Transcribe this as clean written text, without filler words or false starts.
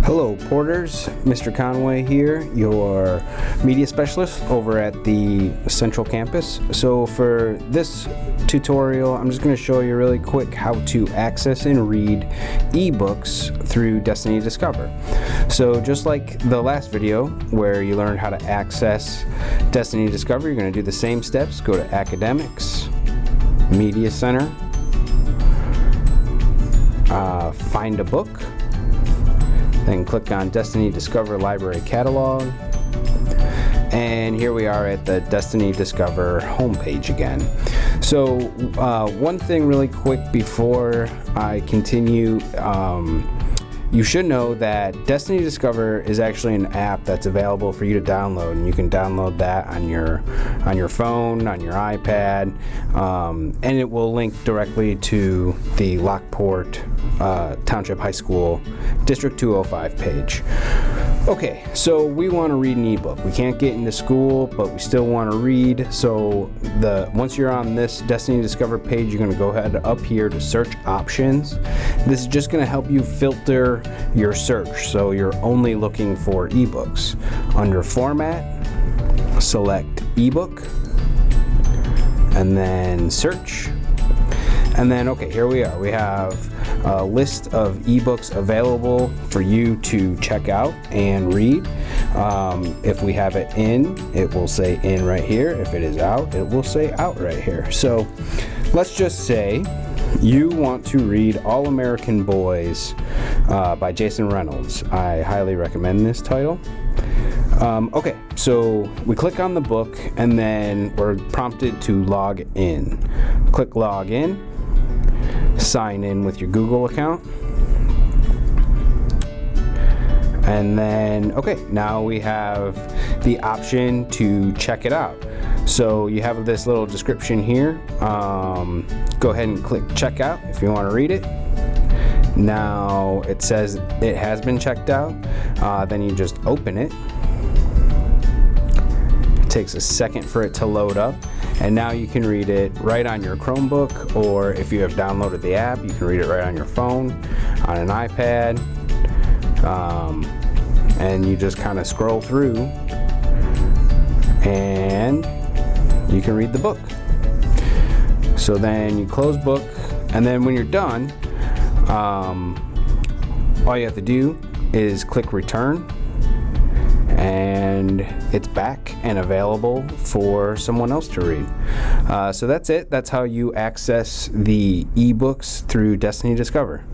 Hello Porters, Mr. Conway here, your media specialist over at the Central Campus. So for this tutorial, I'm just going to show you really quick how to access and read eBooks through Destiny Discover. So just like the last video where you learned how to access Destiny Discover, you're going to do the same steps. Go to Academics, Media Center, find a book, then click on Destiny Discover Library Catalog, and here we are at the Destiny Discover homepage again. So one thing really quick before I continue, you should know that Destiny Discover is actually an app that's available for you to download, and you can download that on your phone, on your iPad, and it will link directly to the Lockport Township High School District 205 page. Okay, so we want to read an ebook. We can't get into school, but we still want to read. So once you're on this Destiny Discover page, you're going to go ahead up here to search options. This is just going to help you filter your search, so you're only looking for ebooks. Under format, select ebook, and then search. And then, okay, here we are. We have a list of ebooks available for you to check out and read. If we have it in, it will say in right here. If it is out, it will say out right here. So let's just say you want to read All American Boys by Jason Reynolds. I highly recommend this title. Okay, so we click on the book and then we're prompted to log in. Click log in. Sign in with your Google account, and then now we have the option to check it out. So you have this little description here. Go ahead and click check out if you want to read it. Now it says it has been checked out. Then you just open it. It takes a second for it to load up. And now you can read it right on your Chromebook, or if you have downloaded the app, you can read it right on your phone, on an iPad, and you just kind of scroll through and you can read the book. So then you close book, and then when you're done, all you have to do is click return, and it's back and available for someone else to read. So that's it. That's how you access the ebooks through Destiny Discover.